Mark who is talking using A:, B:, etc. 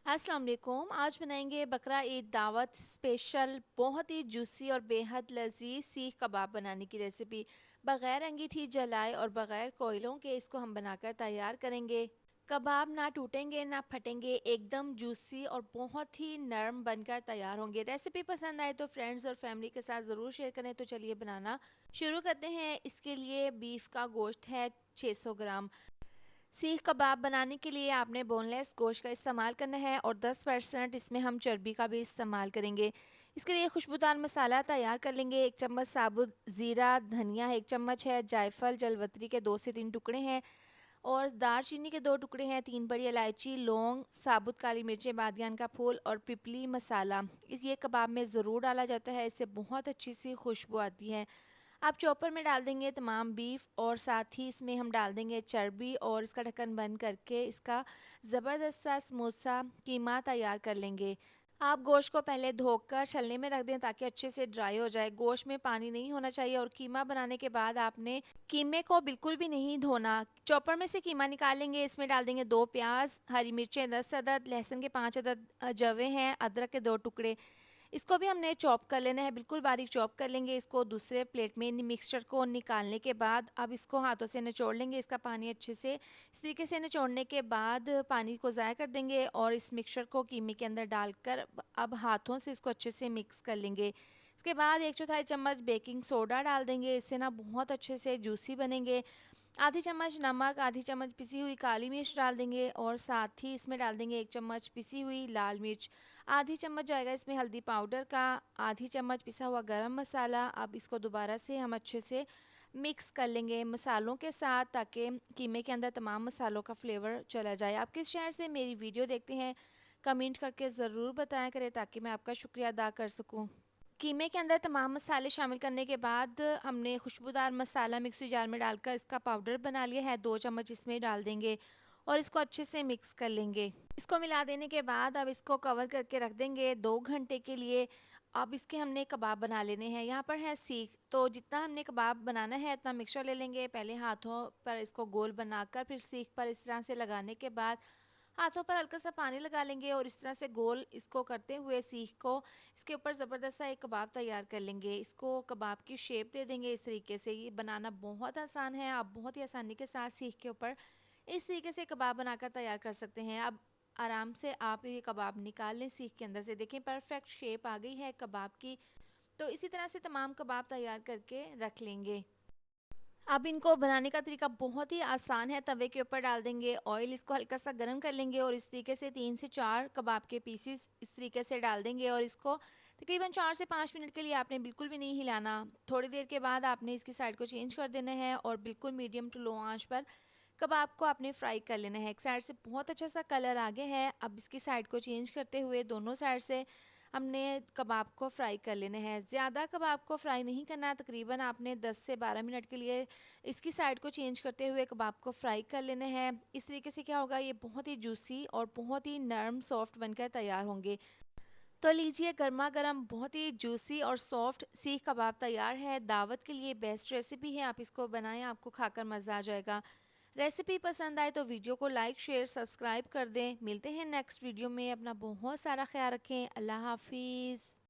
A: अस्सलाम वालेकुम। आज बनाएंगे बकरा ईद दावत स्पेशल बहुत ही जूसी और बेहद लजीज सीख कबाब बनाने की रेसिपी। बग़ैर अंगीठी जलाए और बग़ैर कोयलों के इसको हम बनाकर तैयार करेंगे। कबाब ना टूटेंगे ना फटेंगे, एकदम जूसी और बहुत ही नरम बनकर तैयार होंगे। रेसिपी पसंद आए तो फ्रेंड्स और फैमिली के साथ ज़रूर शेयर करें। तो चलिए बनाना शुरू करते हैं। इसके लिए बीफ का गोश्त है 600 ग्राम। सीख कबाब बनाने के लिए आपने बोनलेस गोश्त का इस्तेमाल करना है और 10% इसमें हम चर्बी का भी इस्तेमाल करेंगे। इसके लिए खुशबूदार मसाला तैयार कर लेंगे। 1 चम्मच साबुत ज़ीरा धनिया, 1 चम्मच है जायफल जलवतरी के 2 से 3 टुकड़े हैं और दारचीनी के 2 टुकड़े हैं, 3 बड़ी इलायची, लौंग, साबुत काली मिर्चें, बादियान का फूल और पिपली मसाला। इस ये कबाब में ज़रूर डाला जाता है, इससे बहुत अच्छी सी खुशबू आती है। आप चॉपर में डाल देंगे तमाम बीफ और साथ ही इसमें हम डाल देंगे चर्बी और इसका ढक्कन बंद करके इसका ज़बरदस्त सा स्मूथ सा कीमा तैयार कर लेंगे। आप गोश्त को पहले धोकर छलनी में रख दें ताकि अच्छे से ड्राई हो जाए। गोश्त में पानी नहीं होना चाहिए और कीमा बनाने के बाद आपने कीमे को बिल्कुल भी नहीं धोना। चॉपर में से कीमा निकाल लेंगे। इसमें डाल देंगे 2 प्याज, हरी मिर्चें 10 अदद, लहसुन के 5 अदद जवे हैं, अदरक के 2 टुकड़े। इसको भी हमने चॉप कर लेना है, बिल्कुल बारीक चॉप कर लेंगे। इसको दूसरे प्लेट में मिक्सचर को निकालने के बाद अब इसको हाथों से निचोड़ लेंगे। इसका पानी अच्छे से इस तरीके से निचोड़ने के बाद पानी को ज़ाया कर देंगे और इस मिक्सचर को कीमे के अंदर डालकर अब हाथों से इसको अच्छे से मिक्स कर लेंगे। इसके बाद 1/4 चम्मच बेकिंग सोडा डाल देंगे। इससे ना बहुत अच्छे से जूसी बनेंगे। आधी चम्मच नमक, आधी चम्मच पिसी हुई काली मिर्च डाल देंगे और साथ ही इसमें डाल देंगे 1 चम्मच पिसी हुई लाल मिर्च। आधी चम्मच जाएगा इसमें हल्दी पाउडर का, आधी चम्मच पिसा हुआ गरम मसाला। अब इसको दोबारा से हम अच्छे से मिक्स कर लेंगे मसालों के साथ ताकि कीमे के अंदर तमाम मसालों का फ्लेवर चला जाए। आप किस शहर से मेरी वीडियो देखते हैं कमेंट करके ज़रूर बताया करें ताकि मैं आपका शुक्रिया अदा कर सकूँ। कीमे के अंदर तमाम मसाले शामिल करने के बाद हमने खुशबूदार मसाला मिक्सी जार में डालकर इसका पाउडर बना लिया है। 2 चम्मच इसमें डाल देंगे और इसको अच्छे से मिक्स कर लेंगे। इसको मिला देने के बाद अब इसको कवर करके रख देंगे 2 घंटे के लिए। अब इसके हमने कबाब बना लेने हैं। यहाँ पर है सीख, तो जितना हमने कबाब बनाना है उतना मिक्सचर ले लेंगे। पहले हाथों पर इसको गोल बनाकर फिर सीख पर इस तरह से लगाने के बाद हाथों पर हल्का सा पानी लगा लेंगे और इस तरह से गोल इसको करते हुए सीख को इसके ऊपर ज़बरदस्त सा एक कबाब तैयार कर लेंगे। इसको कबाब की शेप दे देंगे इस तरीके से। ये बनाना बहुत आसान है, आप बहुत ही आसानी के साथ सीख के ऊपर इस तरीके से कबाब बनाकर तैयार कर सकते हैं। अब आराम से आप ये कबाब निकाल लें सीख के अंदर से। देखें परफेक्ट शेप आ गई है कबाब की। तो इसी तरह से तमाम कबाब तैयार करके रख लेंगे। अब इनको बनाने का तरीका बहुत ही आसान है। तवे के ऊपर डाल देंगे ऑयल, इसको हल्का सा गर्म कर लेंगे और इस तरीके से 3 से 4 कबाब के पीसीस इस तरीके से डाल देंगे और इसको तकरीबन 4 से 5 मिनट के लिए आपने बिल्कुल भी नहीं हिलाना। थोड़ी देर के बाद आपने इसकी साइड को चेंज कर देना है और बिल्कुल मीडियम टू लो आंच पर कबाब को आपने फ्राई कर लेना है। एक साइड से बहुत अच्छा सा कलर आ गया है। अब इसकी साइड को चेंज करते हुए दोनों साइड से हमने कबाब को फ्राई कर लेना है। ज़्यादा कबाब को फ्राई नहीं करना, तकरीबन आपने 10 से 12 मिनट के लिए इसकी साइड को चेंज करते हुए कबाब को फ्राई कर लेना है। इस तरीके से क्या होगा, ये बहुत ही जूसी और बहुत ही नरम सॉफ्ट बनकर तैयार होंगे। तो लीजिए गर्मा गर्म बहुत ही जूसी और सॉफ्ट सीख कबाब तैयार है। दावत के लिए बेस्ट रेसिपी है, आप इसको बनाएं, आपको खाकर मज़ा आ जाएगा। रेसिपी पसंद आए तो वीडियो को लाइक शेयर सब्सक्राइब कर दें। मिलते हैं नेक्स्ट वीडियो में। अपना बहुत सारा ख्याल रखें। अल्लाह हाफिज़।